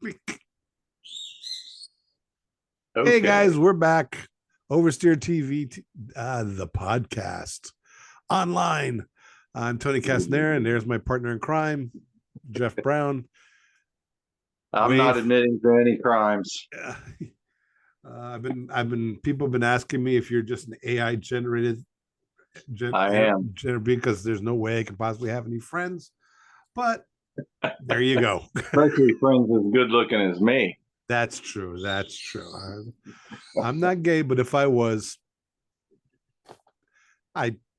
Okay. Hey guys, we're back. OversteerTV, the podcast online. I'm Tony Castanera, and there's my partner in crime, Jeff Brown. I'm not Wave. admitting to any crimes. People have been asking me if you're just an AI generated, I am. because there's no way I can possibly have any friends. But there you go. Especially friends as good looking as me. That's true. That's true. I'm not gay, but if I was,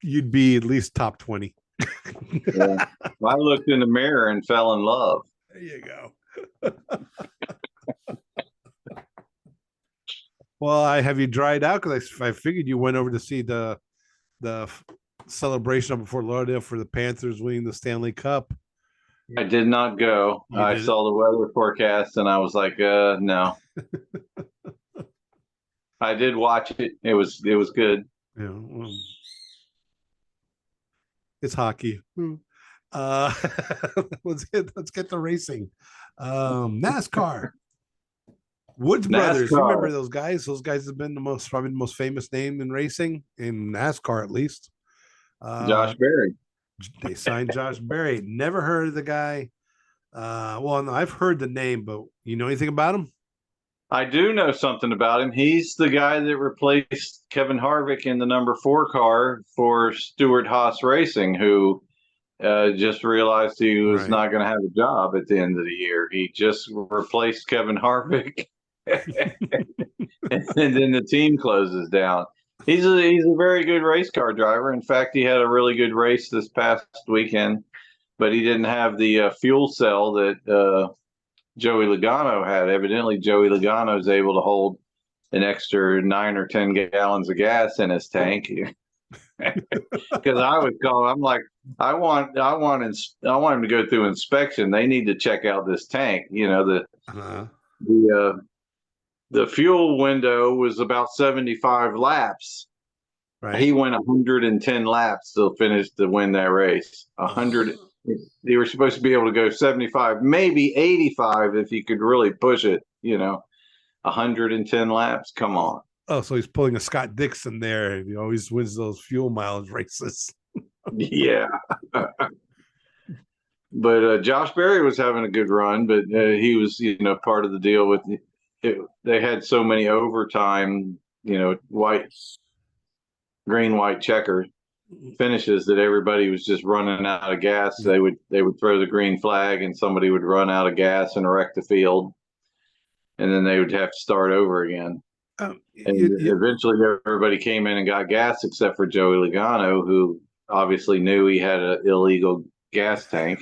you'd be at least top 20. Yeah. I looked in the mirror and fell in love. There you go. Well, have you dried out? Because I figured you went over to see the celebration before Lauderdale for the Panthers winning the Stanley Cup. I did not go. I saw the weather forecast and I was like, no. I did watch it. It was good. Yeah, well, it's hockey. Let's get to racing. NASCAR. Woods Brothers. You remember those guys? Those guys have been probably the most famous name in racing, in NASCAR at least. Josh Berry. They signed Josh Berry. Never heard of the guy. Well, no, I've heard the name, but you know anything about him? I do know something about him. He's the guy that replaced Kevin Harvick in the number 4 car for Stewart-Haas Racing, who just realized he was not going to have a job at the end of the year. He just replaced Kevin Harvick, and then the team closes down. He's a very good race car driver. In fact, he had a really good race this past weekend, but he didn't have the fuel cell that Joey Logano had. Evidently, Joey Logano is able to hold an extra 9 or 10 gallons of gas in his tank. Because I was calling, I'm like, I want him to go through inspection. They need to check out this tank. You know, the fuel window was about 75 laps. Right. He went 110 laps to win that race. 100. They were supposed to be able to go 75, maybe 85 if you could really push it. You know, 110 laps. Come on. Oh, so he's pulling a Scott Dixon there. He always wins those fuel mileage races. Yeah. But Josh Berry was having a good run, but he was, part of the deal with it. They had so many overtime, green, white checker finishes that everybody was just running out of gas. They would throw the green flag and somebody would run out of gas and wreck the field. And then they would have to start over again. Eventually everybody came in and got gas except for Joey Logano, who obviously knew he had an illegal gas tank.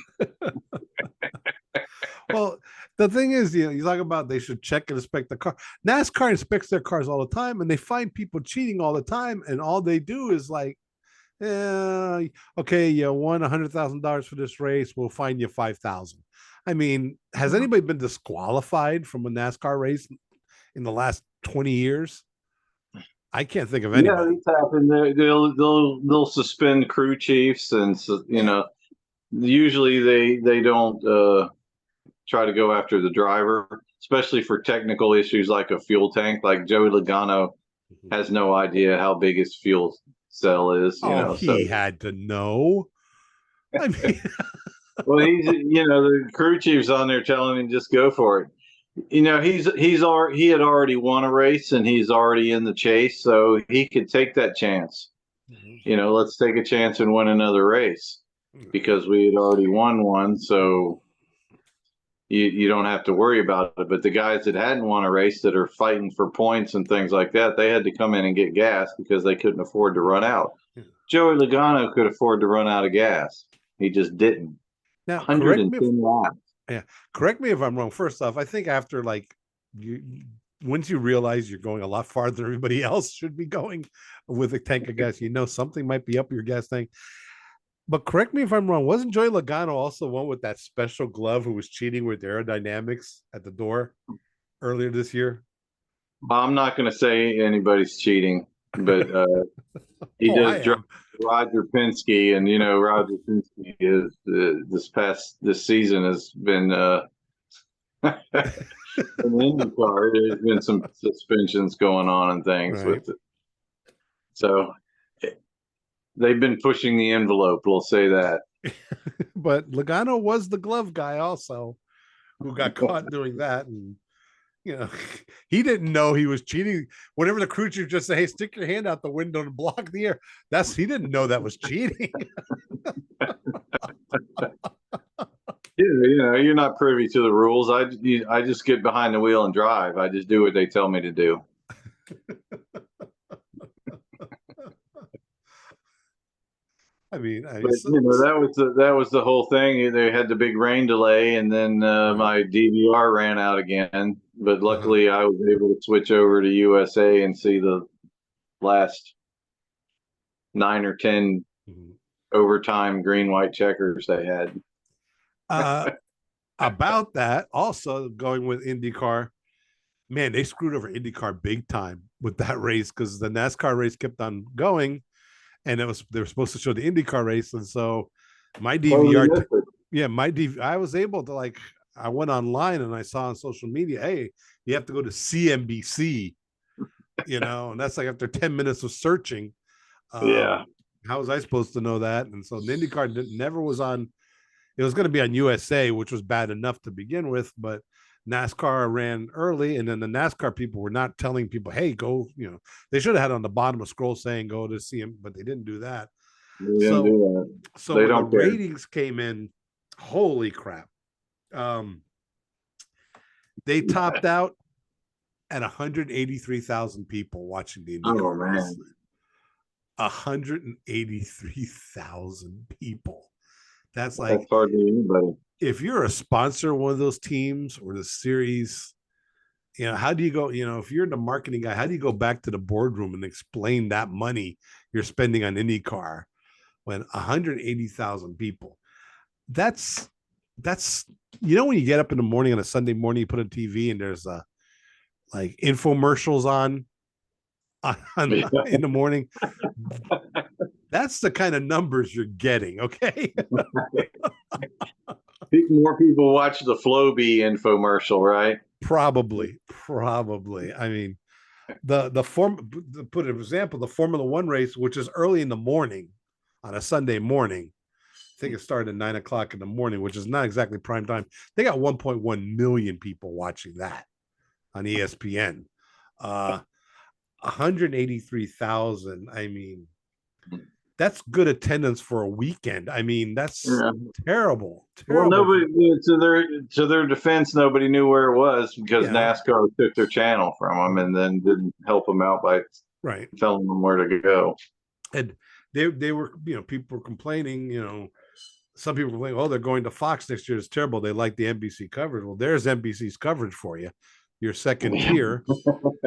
Well, the thing is, you talk about they should check and inspect the car. NASCAR inspects their cars all the time, and they find people cheating all the time, and all they do is like, okay, you won $100,000 for this race, we'll fine you $5,000. I mean, has anybody been disqualified from a NASCAR race in the last 20 years? I can't think of anybody. Yeah, it's happened. They'll suspend crew chiefs, and usually they don't try to go after the driver, especially for technical issues like a fuel tank. Like Joey Logano has no idea how big his fuel cell is. He had to know. I mean, well, the crew chief's on there telling him just go for it. He had already won a race and he's already in the chase, so he could take that chance. Let's take a chance and win another race because we had already won one, so you don't have to worry about it. But the guys that hadn't won a race that are fighting for points and things like that, they had to come in and get gas because they couldn't afford to run out. Joey Logano could afford to run out of gas. He just didn't. Now, 110 laps. Yeah, correct me if I'm wrong. First off, I think after once you realize you're going a lot farther than everybody else should be going with a tank of gas, something might be up your gas tank. But correct me if I'm wrong. Wasn't Joey Logano also one with that special glove who was cheating with aerodynamics at the door earlier this year? I'm not going to say anybody's cheating, but he does drive Roger Penske, and Roger Penske is this season has been In IndyCar, there's been some suspensions going on and things Right. with it. So they've been pushing the envelope, we'll say that. But Logano was the glove guy also, who got caught doing that. And, he didn't know he was cheating. Whenever the crew chief just say, hey, stick your hand out the window and block the air, he didn't know that was cheating. You're not privy to the rules. I just get behind the wheel and drive. I just do what they tell me to do. But that was the whole thing. They had the big rain delay, and then my DVR ran out again. But luckily, I was able to switch over to USA and see the last 9 or 10 overtime green white checkers they had. About that, also going with IndyCar, man, they screwed over IndyCar big time with that race, because the NASCAR race kept on going, and they were supposed to show the IndyCar race, and so my DVR, I was able to, I went online and I saw on social media, hey, you have to go to CNBC, and that's like after 10 minutes of searching. How was I supposed to know that? And so the IndyCar never was on. It was going to be on USA, which was bad enough to begin with, but NASCAR ran early, and then the NASCAR people were not telling people, hey, go, they should have had on the bottom of scroll saying go to see him, but they didn't do that. So when the ratings came in, holy crap. They topped out at 183,000 people watching the IndyCar race. 183,000 people. That's hardly anybody. If you're a sponsor of one of those teams or the series, how do you go, if you're the marketing guy, how do you go back to the boardroom and explain that money you're spending on IndyCar when 180,000 people? That's when you get up in the morning on a Sunday morning, you put on TV and there's infomercials on in the morning. That's the kind of numbers you're getting. Okay. More people watch the Flowbee infomercial, right? Probably. I mean, to put an example, the Formula One race, which is early in the morning on a Sunday morning, I think it started at 9 o'clock in the morning, which is not exactly prime time. They got 1.1 million people watching that on ESPN. 183,000. I mean, that's good attendance for a weekend. I mean, that's terrible. Well, nobody, to their defense, nobody knew where it was because NASCAR took their channel from them and then didn't help them out by telling them where to go. And they were, people were complaining, some people were like, oh, they're going to Fox next year. It's terrible. They like the NBC coverage. Well, there's NBC's coverage for you. Your second tier.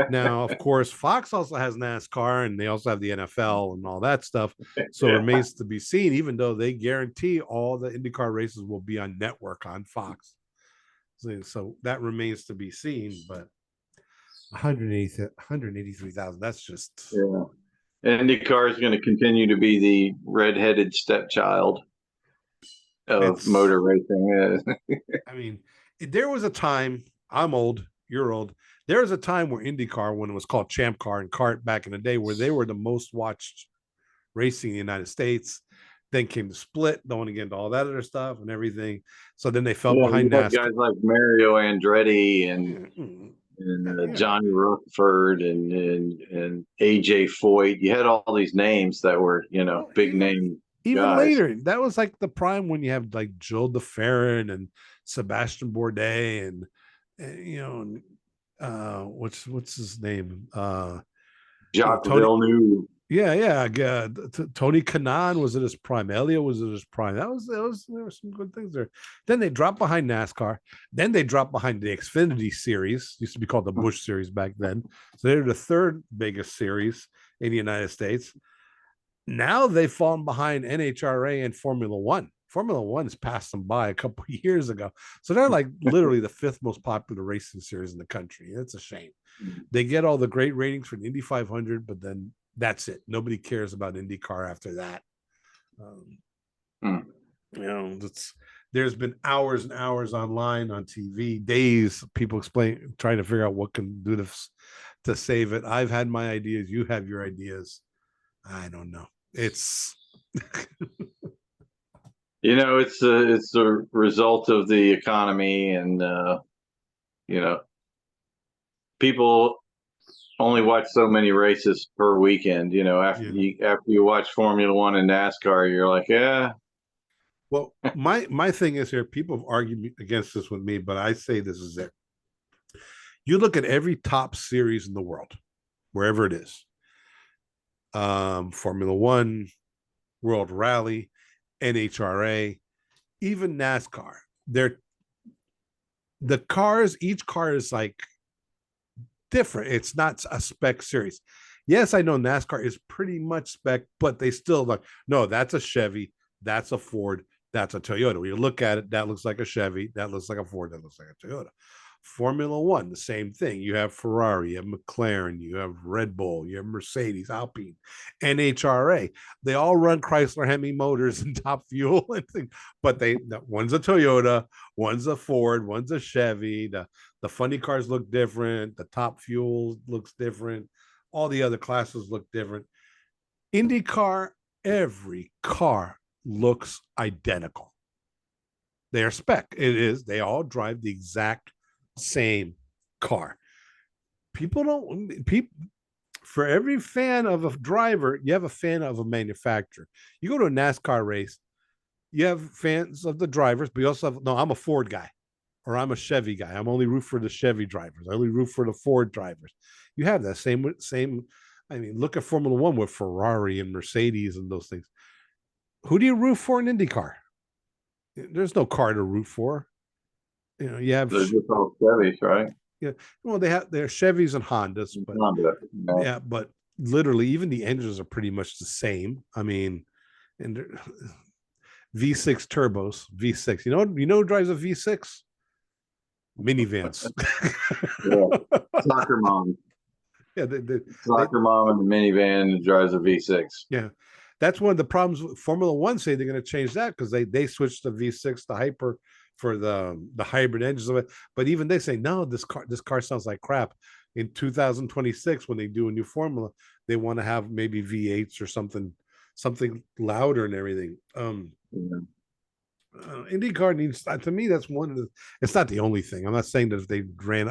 Now, of course, Fox also has NASCAR, and they also have the NFL and all that stuff. So it remains to be seen, even though they guarantee all the IndyCar races will be on network on Fox. So that remains to be seen. But 183,000, that's just... Yeah. IndyCar is going to continue to be the redheaded stepchild of motor racing. I mean, there was a time, I'm old, you're old. There was a time where IndyCar, when it was called Champ Car and Kart back in the day, where they were the most watched racing in the United States. Then came the split, going against all that other stuff and everything. So then they fell behind NASCAR. Guys like Mario Andretti and Johnny Rutherford and AJ Foyt. You had all these names that were, big name. Even guys. Later, that was like the prime when you have like Joe DeFerrin and Sebastian Bourdais and what's his name? Jacques Villeneuve. Yeah. Tony Kanaan was at his prime. Elio was at his prime. There were some good things there. Then they dropped behind NASCAR. Then they dropped behind the Xfinity Series. Used to be called the Busch Series back then. So they're the third biggest series in the United States. Now they've fallen behind NHRA and Formula One. Formula One has passed them by a couple of years ago. So they're like literally the fifth most popular racing series in the country. It's a shame. They get all the great ratings for the Indy 500, but then that's it. Nobody cares about IndyCar after that. There's been hours and hours online on TV, days, people trying to figure out what can do to save it. I've had my ideas. You have your ideas. I don't know. It's it's a result of the economy, and people only watch so many races per weekend. After you watch Formula One and NASCAR, you're like, yeah. Well, my thing is here. People have argued against this with me, but I say this is it. You look at every top series in the world, wherever it is, Formula One, World Rally, NHRA, even NASCAR. The cars, each car is like different. It's not a spec series. Yes, I know NASCAR is pretty much spec, but they still like, no, that's a Chevy, that's a Ford, that's a Toyota. When you look at it, that looks like a Chevy, that looks like a Ford, that looks like a Toyota. Formula One, the same thing. You have Ferrari, you have McLaren, you have Red Bull, you have Mercedes, Alpine, NHRA. They all run Chrysler Hemi motors and Top Fuel and things, but one's a Toyota, one's a Ford, one's a Chevy. The funny cars look different. The Top Fuel looks different. All the other classes look different. IndyCar, every car looks identical. They are spec. It is. They all drive the exact same car. For every fan of a driver, you have a fan of a manufacturer. You go to a NASCAR race, you have fans of the drivers, but you also have, no, I'm a Ford guy, or I'm a Chevy guy. I'm only root for the Chevy drivers. I only root for the Ford drivers. You have that same. I mean, look at Formula One with Ferrari and Mercedes and those things. Who do you root for in IndyCar? There's no car to root for. You have they're just all Chevys, right? Yeah, well, they're Chevys and Hondas, but Honda, yeah, but literally even the engines are pretty much the same. I mean, and V6 turbos, V6. You know who drives a V6? Minivans. Yeah, soccer mom. Yeah, soccer mom in the minivan that drives a V6. Yeah, that's one of the problems. Formula One say they're going to change that because they switched the V6 to Hyper for the hybrid engines of it. But even they say no, this car sounds like crap. In 2026, when they do a new formula, they want to have maybe V8s or something louder and everything. IndyCar needs, to me, that's one of the, it's not the only thing. I'm not saying that if they ran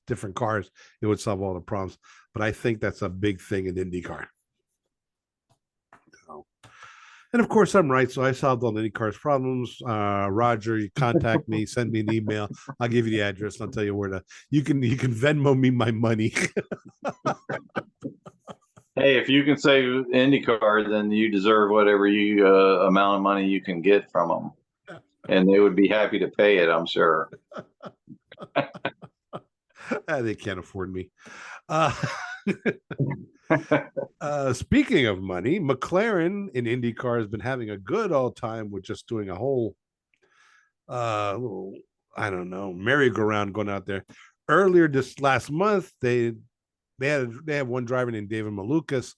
different cars, it would solve all the problems, but I think that's a big thing in IndyCar. And of course, I'm right. So I solved all the IndyCar's problems. Roger, you contact me, send me an email. I'll give you the address. And I'll tell you where to. You can Venmo me my money. Hey, if you can save IndyCar, then you deserve whatever amount of money you can get from them, and they would be happy to pay it, I'm sure. They can't afford me. Speaking of money, McLaren in IndyCar has been having a good old time with just doing a whole, I don't know, merry-go-round going out there. Earlier this last month, they have one driver named David Malukas,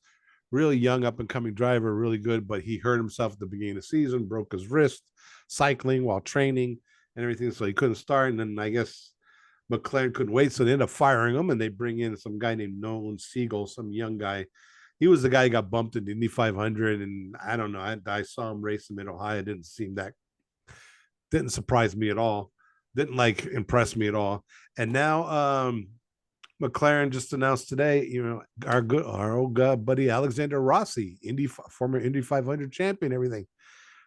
really young up and coming driver, really good, but he hurt himself at the beginning of the season, broke his wrist cycling while training and everything, so he couldn't start. And then I guess McLaren couldn't wait, so they ended up firing him, and they bring in some guy named Nolan Siegel, some young guy. He was the guy who got bumped in the Indy 500, and I don't know. I saw him race him in Ohio. It didn't surprise me at all. Didn't impress me at all. And now McLaren just announced today, our old buddy Alexander Rossi, former Indy 500 champion, everything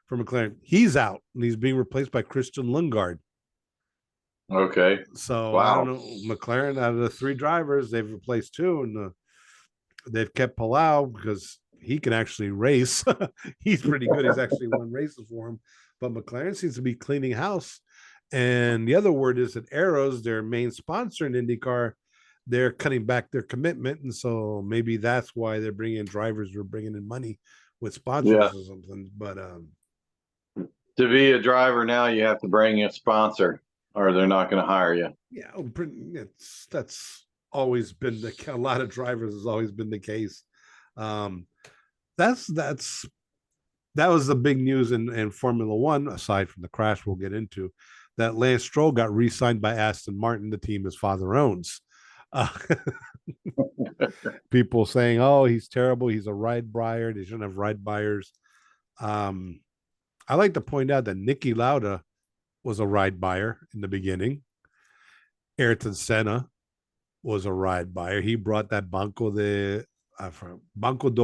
for McLaren. He's out, and he's being replaced by Christian Lundgaard. Okay. So wow. I don't know. McLaren, out of the three drivers, they've replaced two, and they've kept Palau because he can actually race. He's pretty good. He's actually won races for him. But McLaren seems to be cleaning house. And the other word is that Arrows, their main sponsor in IndyCar, they're cutting back their commitment. And so maybe that's why they're bringing in drivers who are bringing in money with sponsors or something. But to be a driver now, you have to bring a sponsor, or they're not going to hire you. Yeah, that's always been a lot of drivers has always been the case. That's that was the big news in Formula One, aside from the crash we'll get into, that Lance Stroll got re-signed by Aston Martin, the team his father owns. Uh, people saying, "Oh, he's terrible. He's a ride buyer. They shouldn't have ride buyers." Um, I like to point out that Nicky Lauda was a ride buyer in the beginning. Ayrton Senna was a ride buyer. He brought that Banco do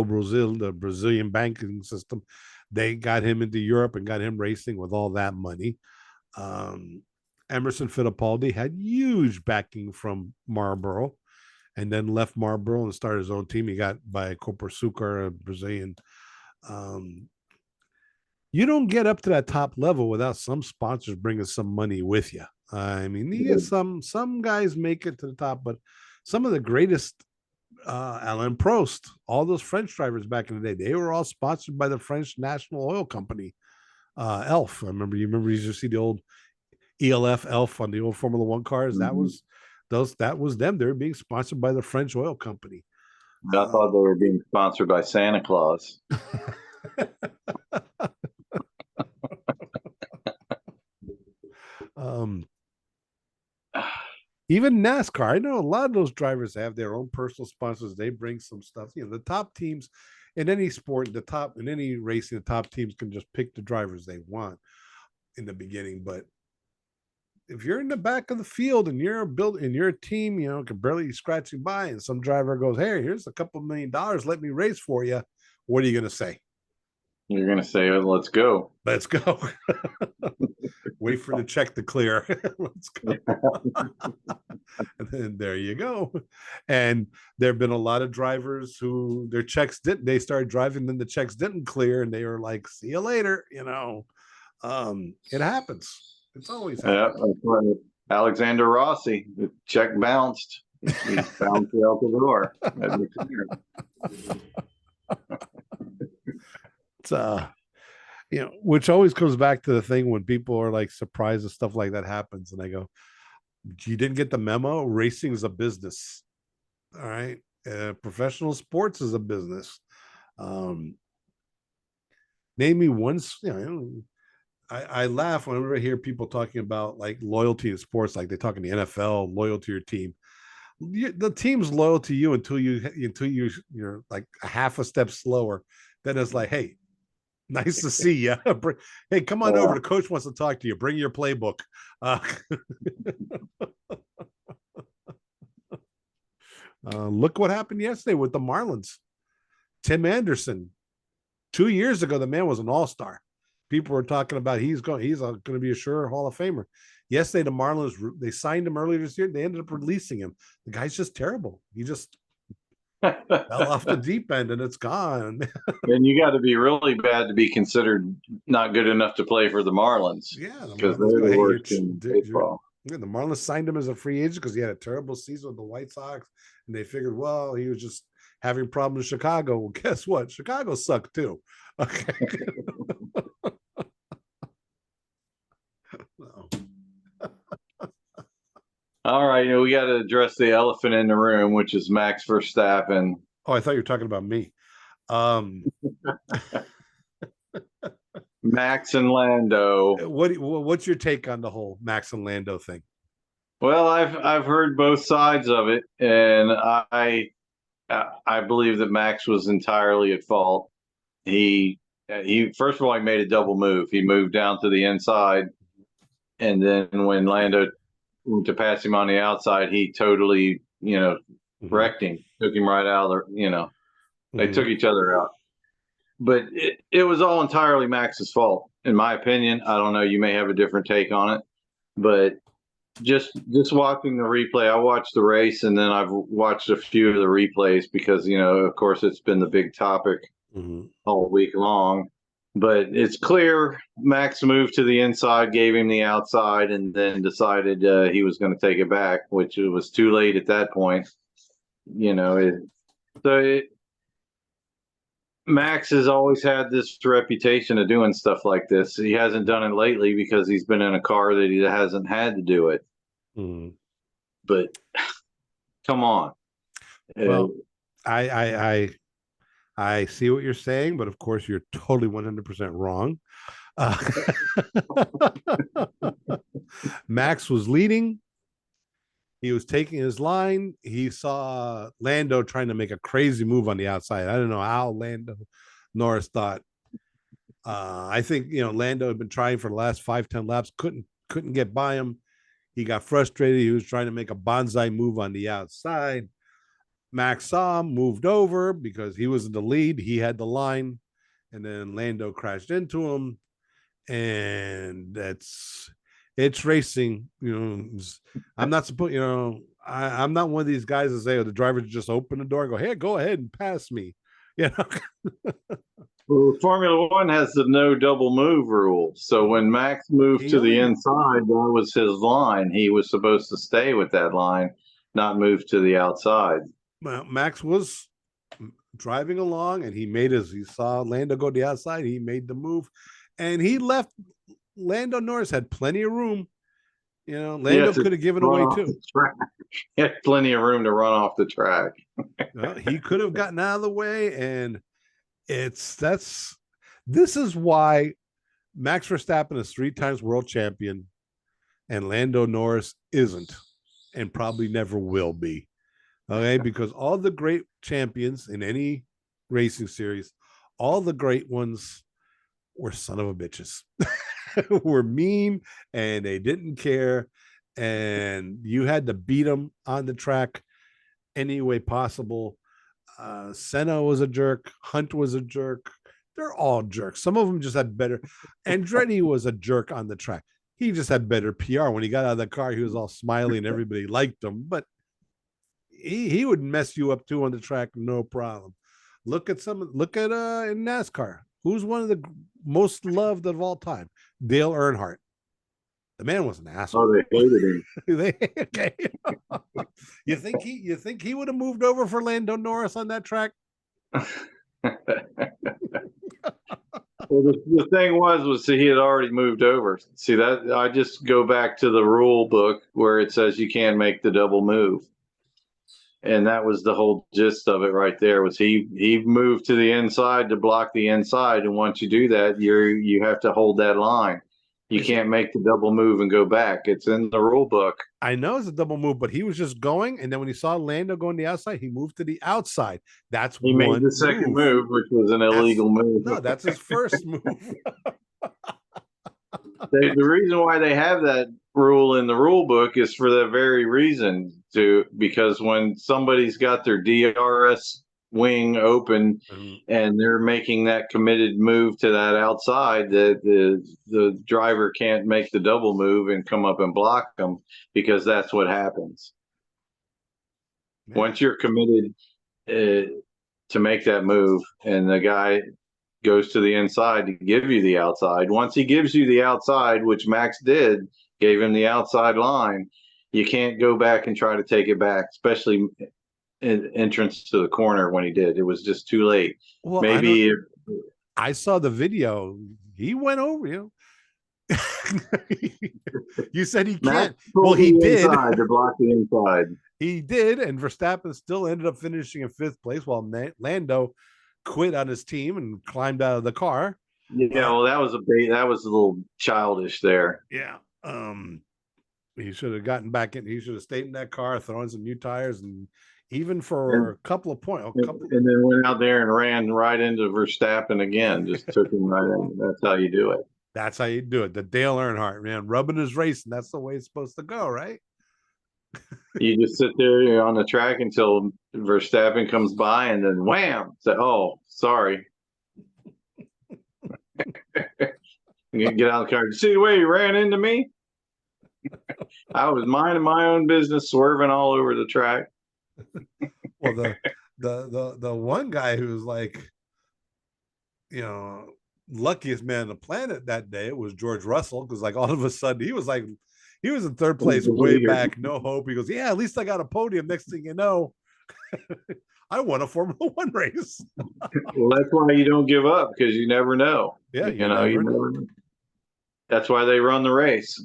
Brasil, the Brazilian banking system. They got him into Europe and got him racing with all that money. Um, Emerson Fittipaldi had huge backing from Marlboro, and then left Marlboro and started his own team. He got by Copersucar, a Brazilian. Um, you don't get up to that top level without some sponsors bringing some money with you. I mean, you get some guys make it to the top, but some of the greatest, Alain Prost, all those French drivers back in the day, they were all sponsored by the French National Oil Company, Elf. You remember you used to see the old ELF Elf on the old Formula One cars. Mm-hmm. That was them. They were being sponsored by the French oil company. I thought they were being sponsored by Santa Claus. um, Even NASCAR, I know a lot of those drivers have their own personal sponsors. They bring some stuff. You know, the top teams in any sport, in any racing, the top teams can just pick the drivers they want in the beginning. But if you're in the back of the field and you're a team, you know, can barely scratching by, and some driver goes, "Hey, here's a couple $1 million. Let me race for you." What are you going to say? You're going to say, "Let's go. Let's go." Wait for the check to clear. Let's go. And then there you go. And there have been a lot of drivers who their checks didn't, they started driving, then the checks didn't clear, and they were like, "See you later." You know, it happens. It's always happened. Yeah, Alexander Rossi, the check bounced. He bounced out the door. It's you know, which always comes back to the thing when people are like surprised that stuff like that happens, and I go, "You didn't get the memo. Racing is a business. All right, professional sports is a business." Um, Name me once, you know. I laugh whenever I hear people talking about like loyalty in sports, like they talk in the NFL, loyal to your team. The team's loyal to you until you're like a half a step slower. Then it's like, "Hey, nice to see you. Hey, come on over. The coach wants to talk to you. Bring your playbook." Look what happened yesterday with the Marlins. Tim Anderson. 2 years ago, the man was an all-star. People were talking about he's going to be a sure Hall of Famer. Yesterday, the Marlins, they signed him earlier this year. They ended up releasing him. The guy's just terrible. He just fell off the deep end, and it's gone. And you got to be really bad to be considered not good enough to play for the Marlins. Yeah, because they're the worst in baseball. Yeah, the Marlins signed him as a free agent because he had a terrible season with the White Sox, and they figured, well, he was just having problems in Chicago. Well, guess what? Chicago sucked too. Okay. All right, we got to address the elephant in the room, which is Max Verstappen. Oh, I thought you were talking about me. Max and Lando. What's your take on the whole Max and Lando thing? Well, I've heard both sides of it, and I believe that Max was entirely at fault. He first of all, he made a double move. He moved down to the inside, and then when Lando went to pass him on the outside, he totally, wrecked him, took him right out of the, they took each other out. But it was all entirely Max's fault, in my opinion. I don't know. You may have a different take on it, but just watching the replay, I watched the race, and then I've watched a few of the replays because, of course, it's been the big topic all week long. But it's clear Max moved to the inside, gave him the outside, and then decided he was going to take it back, which it was too late at that point. Max has always had this reputation of doing stuff like this. He hasn't done it lately because he's been in a car that he hasn't had to do it. But come on. Well, I I see what you're saying, but of course, you're totally 100% wrong. Uh, Max was leading. He was taking his line. He saw Lando trying to make a crazy move on the outside. I don't know how Lando Norris thought. I think Lando had been trying for the last 5-10 laps, couldn't get by him. He got frustrated. He was trying to make a bonsai move on the outside. Max saw him, moved over because he was in the lead. He had the line, and then Lando crashed into him. And it's racing. I'm not supposed. I'm not one of these guys that say, "Oh, the driver just open the door and go, hey, go ahead and pass me." Well, Formula One has the no double move rule. So when Max moved to the inside, that was his line. He was supposed to stay with that line, not move to the outside. Well, Max was driving along, and he saw Lando go to the outside. He made the move, and he left. Lando Norris had plenty of room. Lando could have given away too. He had plenty of room to run off the track. He could have gotten out of the way, and this is why Max Verstappen is 3 times world champion, and Lando Norris isn't, and probably never will be. Okay, because all the great champions in any racing series, all the great ones were son of a bitches. Were mean, and they didn't care, and you had to beat them on the track any way possible. Senna was a jerk. Hunt was a jerk. They're all jerks. Some of them just had better. Andretti was a jerk on the track. He just had better PR. When he got out of the car, he was all smiley and everybody liked him. But he would mess you up too on the track, no problem. Look at in NASCAR. Who's one of the most loved of all time? Dale Earnhardt. The man was an asshole. Oh, they hated him. Okay. You think he would have moved over for Lando Norris on that track? Well, the thing was he had already moved over. See, that I just go back to the rule book where it says you can't make the double move. And that was the whole gist of it right there. Was he moved to the inside to block the inside, and once you do that, you have to hold that line. You can't make the double move and go back. It's in the rule book. I know it's a double move, but he was just going, and then when he saw Lando going to the outside, he moved to the outside. He made the second move, which was an illegal move. No, that's his first move. The reason why they have that rule in the rule book is for that very reason, because when somebody's got their DRS wing open and they're making that committed move to that outside, the driver can't make the double move and come up and block them, because that's what happens. Man. Once you're committed to make that move and the guy goes to the inside to give you the outside, once he gives you the outside, which Max gave him the outside line, you can't go back and try to take it back, especially entrance to the corner. When he did, it was just too late. Well, maybe I saw the video. He went over, You said he can't. Well, he did to block the inside. He did, and Verstappen still ended up finishing in 5th place, while Lando quit on his team and climbed out of the car. Yeah, well, that was a little childish there. Yeah. He should have gotten back in. He should have stayed in that car, thrown some new tires, and even for a couple of points. And then went out there and ran right into Verstappen again. Just took him right in. That's how you do it. That's how you do it. The Dale Earnhardt, man, rubbing his race, and that's the way it's supposed to go, right? You just sit there on the track until Verstappen comes by, and then wham! Say, "Oh, sorry." You get out of the car. You see the way he ran into me? I was minding my own business, swerving all over the track. Well, the one guy who was like, luckiest man on the planet that day, it was George Russell, because like all of a sudden he was in 3rd place, way back, no hope. He goes, yeah, at least I got a podium. Next thing you know, I won a Formula One race. Well, that's why you don't give up, because you never know. Yeah, you never know. That's why they run the race.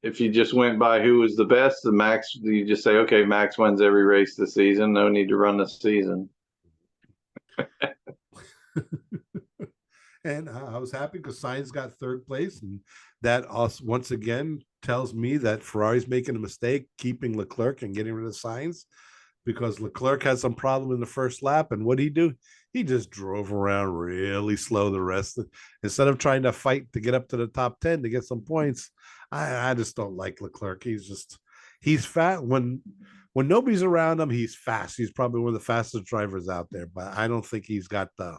If you just went by who was the best, Max, you just say, okay, Max wins every race this season. No need to run the season. And I was happy because Sainz got third place, and that also once again tells me that Ferrari's making a mistake keeping Leclerc and getting rid of Sainz, because Leclerc had some problem in the first lap, and what did he do? He just drove around really slow the rest. Instead of trying to fight to get up to the top 10 to get some points. I just don't like Leclerc. He's fat when nobody's around him. He's fast. He's probably one of the fastest drivers out there, but I don't think he's got the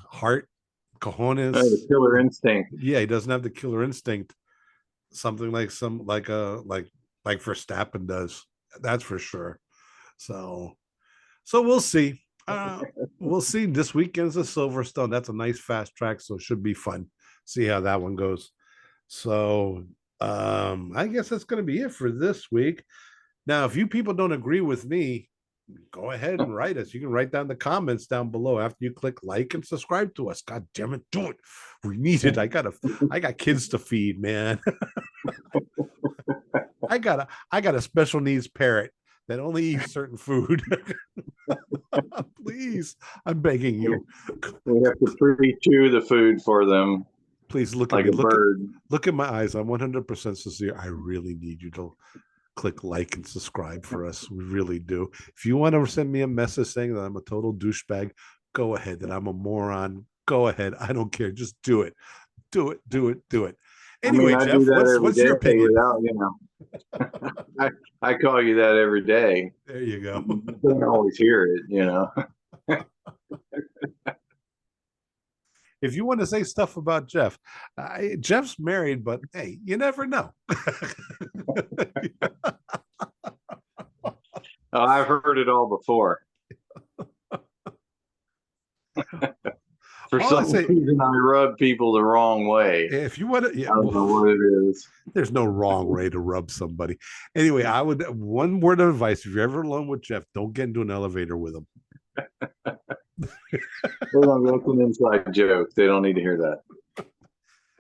heart, cojones, the killer instinct. Yeah, he doesn't have the killer instinct. Something like like Verstappen does. That's for sure. So we'll see. We'll see. This weekend's a Silverstone. That's a nice fast track, so it should be fun. See how that one goes. So I guess that's going to be it for this week. Now, if you people don't agree with me, go ahead and write us. You can write down the comments down below after you click like and subscribe to us. God damn it, do it. We need it. I got kids to feed, man. I got a special needs parrot that only eats certain food. Please, I'm begging you. We have to pre-chew the food for them. Please look like at me. Look at my eyes. I'm 100% sincere. I really need you to click like and subscribe for us. We really do. If you want to send me a message saying that I'm a total douchebag, go ahead. That I'm a moron, go ahead. I don't care. Just do it. Do it. Anyway, I Jeff, what's your opinion? Without, I call you that every day. There you go. You don't always hear it, If you want to say stuff about Jeff, Jeff's married, but hey, you never know. Oh, I've heard it all before. For some reason, I rub people the wrong way. If you want to, I don't know what it is. There's no wrong way to rub somebody. Anyway, I would one word of advice: if you're ever alone with Jeff, don't get into an elevator with him. That's an inside joke. They don't need to hear that.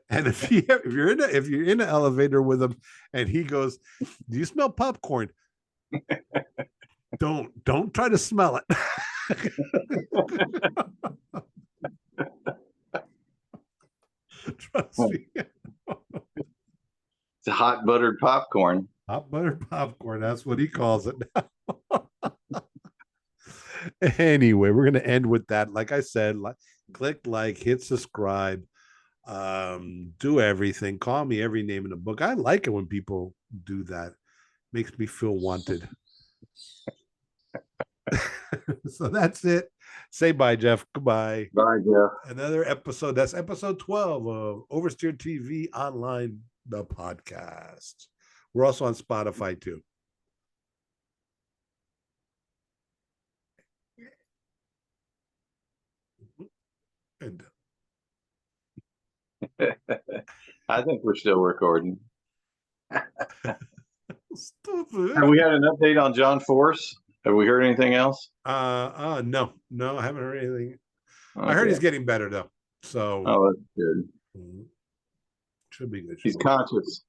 And if you're in an elevator with him, and he goes, "Do you smell popcorn?" Don't try to smell it. Trust me. It's a hot buttered popcorn. Hot buttered popcorn. That's what he calls it now. Anyway, we're going to end with that. Like I said, click like, hit subscribe, do everything. Call me every name in the book. I like it when people do that. Makes me feel wanted. So that's it. Say bye, Jeff. Goodbye. Bye, Jeff. Another episode. That's episode 12 of Oversteer TV Online, the podcast. We're also on Spotify too. And I think we're still recording. Stupid. Have we had an update on John Force? Have we heard anything else? No, I haven't heard anything. Okay. I heard he's getting better though. So that's good. Should be good. He's conscious.